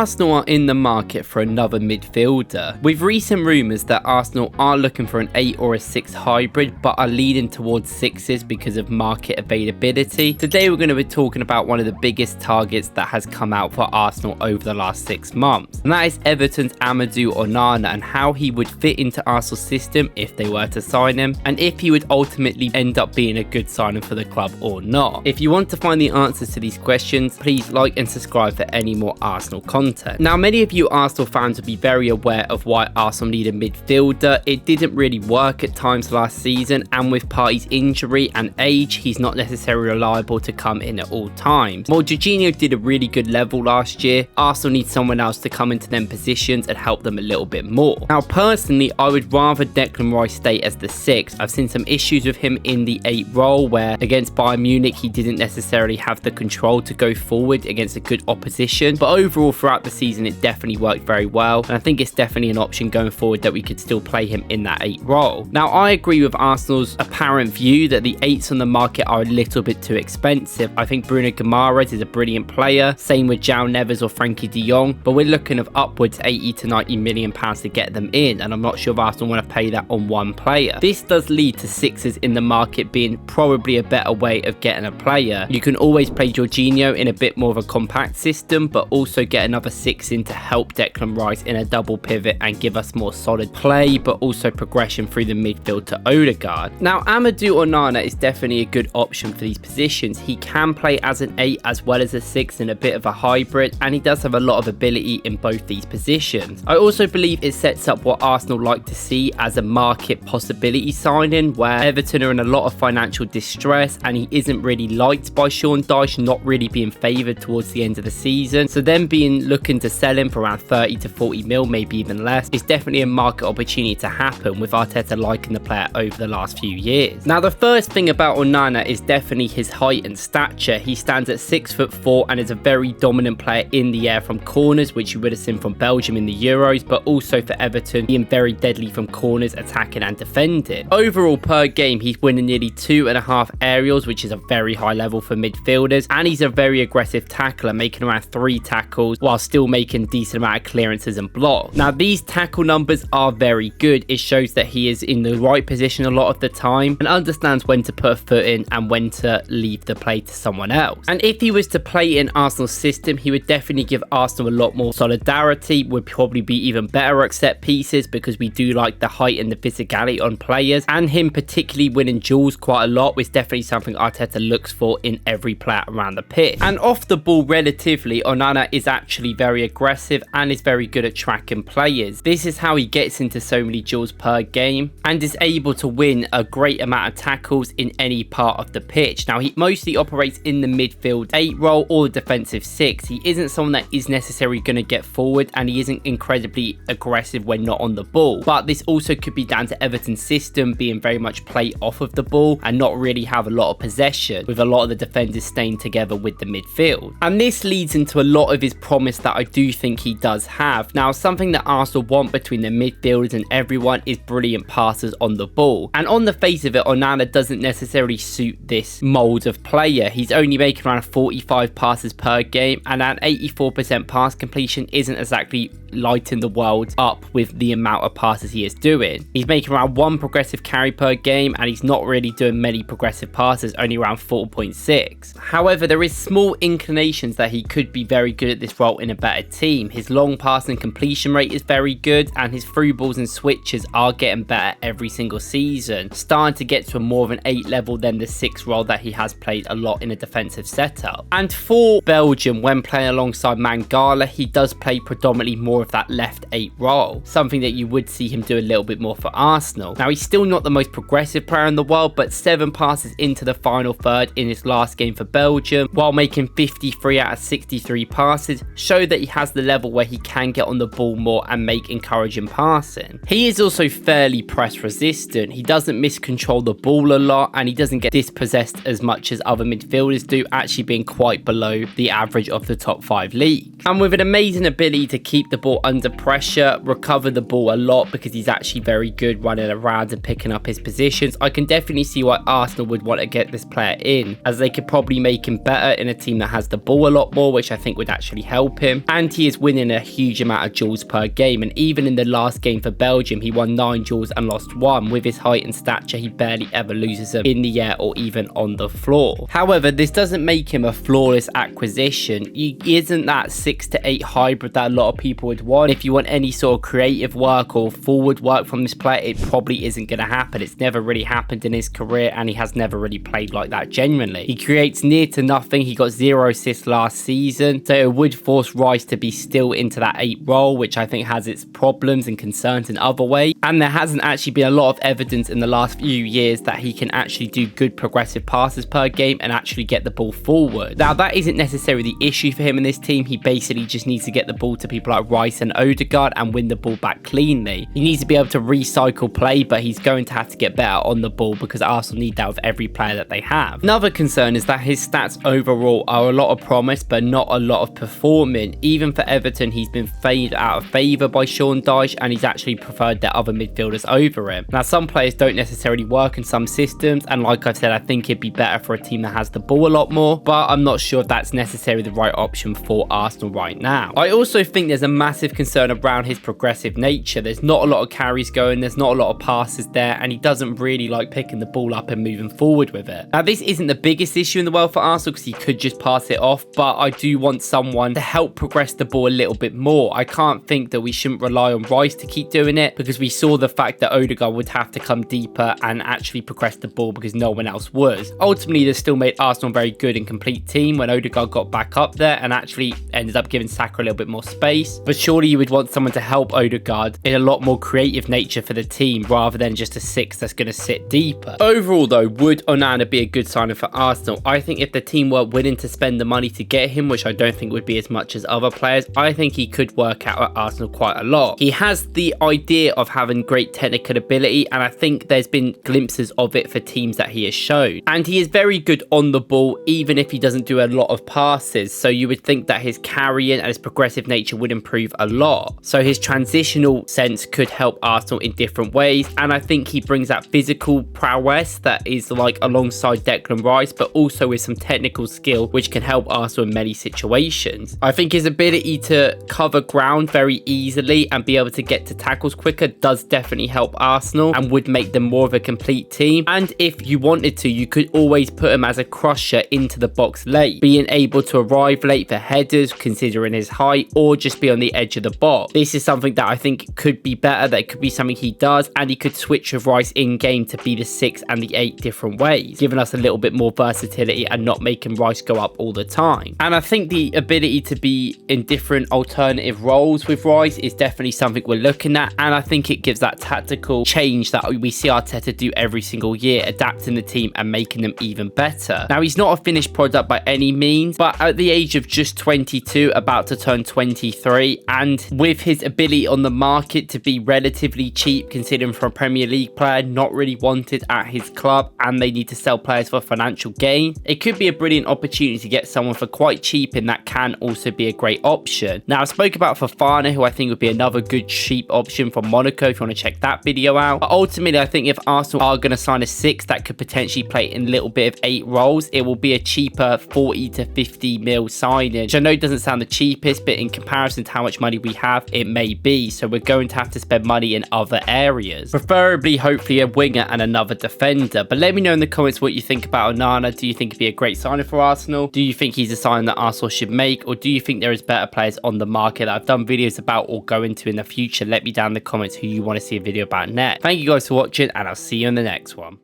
Arsenal are in the market for another midfielder, with recent rumours that Arsenal are looking for an 8 or a 6 hybrid, but are leaning towards 6s because of market availability. Today we're going to be talking about one of the biggest targets that has come out for Arsenal over the last 6 months, and that is Everton's Amadou Onana, and how he would fit into Arsenal's system if they were to sign him, and if he would ultimately end up being a good signing for the club or not. If you want to find the answers to these questions, please like and subscribe for any more Arsenal content. Now, many of you Arsenal fans will be very aware of why Arsenal need a midfielder. It didn't really work at times last season, and with Partey's injury and age, he's not necessarily reliable to come in at all times. While Jorginho did a really good level last year, Arsenal need someone else to come into them positions and help them a little bit more. Now, personally, I would rather Declan Rice stay as the 6. I've seen some issues with him in the 8 role, where against Bayern Munich, he didn't necessarily have the control to go forward against a good opposition, but overall throughout the season it definitely worked very well, and I think it's definitely an option going forward that we could still play him in that 8 role. Now, I agree with Arsenal's apparent view that the 8s on the market are a little bit too expensive. I think Bruno Guimaraes is a brilliant player, same with João Neves or Frankie de Jong, but we're looking of upwards 80 to 90 million pounds to get them in, and I'm not sure if Arsenal want to pay that on one player. This does lead to 6s in the market being probably a better way of getting a player. You can always play Jorginho in a bit more of a compact system, but also get another 6 in to help Declan Rice in a double pivot and give us more solid play, but also progression through the midfield to Odegaard. Now, Amadou Onana is definitely a good option for these positions. He can play as an 8 as well as a 6 in a bit of a hybrid, and he does have a lot of ability in both these positions. I also believe it sets up what Arsenal like to see as a market possibility signing, where Everton are in a lot of financial distress and he isn't really liked by Sean Dyche, not really being favoured towards the end of the season. So them looking to sell him for around 30 to 40 mil, maybe even less, is definitely a market opportunity to happen, with Arteta liking the player over the last few years. Now, the first thing about Onana is definitely his height and stature. He stands at 6'4" and is a very dominant player in the air from corners, which you would have seen from Belgium in the Euros, but also for Everton, being very deadly from corners, attacking and defending. Overall per game, he's winning nearly 2.5 aerials, which is a very high level for midfielders, and he's a very aggressive tackler, making around 3 tackles while still making a decent amount of clearances and blocks. Now, these tackle numbers are very good. It shows that he is in the right position a lot of the time and understands when to put a foot in and when to leave the play to someone else. And if he was to play in Arsenal's system, he would definitely give Arsenal a lot more solidarity, would probably be even better at set pieces, because we do like the height and the physicality on players, and him particularly winning duels quite a lot, which is definitely something Arteta looks for in every player around the pitch. And off the ball, relatively, Onana is actually very aggressive and is very good at tracking players. This is how he gets into so many duels per game and is able to win a great amount of tackles in any part of the pitch. Now, he mostly operates in the midfield 8 role or the defensive 6. He isn't someone that is necessarily going to get forward, and he isn't incredibly aggressive when not on the ball, but this also could be down to Everton's system being very much play off of the ball and not really have a lot of possession, with a lot of the defenders staying together with the midfield. And this leads into a lot of his promise that I do think he does have. Now, something that Arsenal want between the midfielders and everyone is brilliant passes on the ball, and on the face of it, Onana doesn't necessarily suit this mold of player. He's only making around 45 passes per game, and an 84% pass completion isn't exactly lighting the world up with the amount of passes he is doing. He's making around 1 progressive carry per game, and he's not really doing many progressive passes, only around 4.6. However, there is small inclinations that he could be very good at this role in a better team. His long passing completion rate is very good, and his through balls and switches are getting better every single season, starting to get to a more of an 8 level than the 6 role that he has played a lot in a defensive setup. And for Belgium, when playing alongside Mangala, he does play predominantly more of that left 8 role, something that you would see him do a little bit more for Arsenal. Now, he's still not the most progressive player in the world, but 7 passes into the final third in his last game for Belgium, while making 53 out of 63 passes, show that he has the level where he can get on the ball more and make encouraging passing. He is also fairly press resistant. He doesn't miscontrol the ball a lot, and he doesn't get dispossessed as much as other midfielders do, actually being quite below the average of the top 5 league. And with an amazing ability to keep the ball under pressure, recover the ball a lot, because he's actually very good running around and picking up his positions, I can definitely see why Arsenal would want to get this player in, as they could probably make him better in a team that has the ball a lot more, which I think would actually help him. him, and he is winning a huge amount of duels per game. And even in the last game for Belgium, he won 9 duels and lost 1. With his height and stature, he barely ever loses them in the air or even on the floor. However, this doesn't make him a flawless acquisition. He isn't that 6 to 8 hybrid that a lot of people would want. If you want any sort of creative work or forward work from this player, it probably isn't going to happen. It's never really happened in his career, and he has never really played like that genuinely. He creates near to nothing. He got 0 assists last season, so it would force Rice to be still into that 8 role, which I think has its problems and concerns in other ways. And there hasn't actually been a lot of evidence in the last few years that he can actually do good progressive passes per game and actually get the ball forward. Now, that isn't necessarily the issue for him in this team. He basically just needs to get the ball to people like Rice and Odegaard and win the ball back cleanly. He needs to be able to recycle play, but he's going to have to get better on the ball because Arsenal need that with every player that they have. Another concern is that his stats overall are a lot of promise, but not a lot of performing. Even for Everton, he's been faded out of favour by Sean Dyche, and he's actually preferred their other midfielders over him. Now, some players don't necessarily work in some systems, and like I've said, I think it'd be better for a team that has the ball a lot more, but I'm not sure if that's necessarily the right option for Arsenal right now. I also think there's a massive concern around his progressive nature. There's not a lot of carries going, there's not a lot of passes there, and he doesn't really like picking the ball up and moving forward with it. Now, this isn't the biggest issue in the world for Arsenal because he could just pass it off, but I do want someone to help progress the ball a little bit more. I can't think that we shouldn't rely on Rice to keep doing it, because we saw the fact that Odegaard would have to come deeper and actually progress the ball because no one else was. Ultimately, this still made Arsenal a very good and complete team when Odegaard got back up there and actually ended up giving Saka a little bit more space. But surely you would want someone to help Odegaard in a lot more creative nature for the team rather than just a 6 that's going to sit deeper. Overall though, would Onana be a good signing for Arsenal? I think if the team were willing to spend the money to get him, which I don't think would be as much as other players, I think he could work out at Arsenal quite a lot. He has the idea of having great technical ability, and I think there's been glimpses of it for teams that he has shown. And he is very good on the ball, even if he doesn't do a lot of passes. So you would think that his carrying and his progressive nature would improve a lot. So his transitional sense could help Arsenal in different ways. And I think he brings that physical prowess that is like alongside Declan Rice, but also with some technical skill, which can help Arsenal in many situations. I think his ability to cover ground very easily and be able to get to tackles quicker does definitely help Arsenal and would make them more of a complete team. And if you wanted to, you could always put him as a crusher into the box late, being able to arrive late for headers considering his height, or just be on the edge of the box. This is something that I think could be better, that could be something he does, and he could switch with Rice in game to be the 6 and the 8 different ways, giving us a little bit more versatility and not making Rice go up all the time. And I think the ability to be in different alternative roles with Rice is definitely something we're looking at, and I think it gives that tactical change that we see Arteta do every single year, adapting the team and making them even better. Now, he's not a finished product by any means, but at the age of just 22, about to turn 23, and with his ability on the market to be relatively cheap considering for a Premier League player, not really wanted at his club, and they need to sell players for financial gain, it could be a brilliant opportunity to get someone for quite cheap, and that can also be a great option. Now, I spoke about Fofana, who I think would be another good cheap option from Monaco if you want to check that video out. But ultimately, I think if Arsenal are going to sign a 6 that could potentially play in a little bit of 8 roles, it will be a cheaper 40 to 50 mil signing, which I know doesn't sound the cheapest, but in comparison to how much money we have, it may be. So we're going to have to spend money in other areas, preferably hopefully a winger and another defender. But let me know in the comments what you think about Onana. Do you think it'd be a great signing for Arsenal? Do you think he's a sign that Arsenal should make, or do you think there is better players on the market that I've done videos about or go into in the future? Let me down in the comments who you want to see a video about next. Thank you guys for watching, and I'll see you in the next one.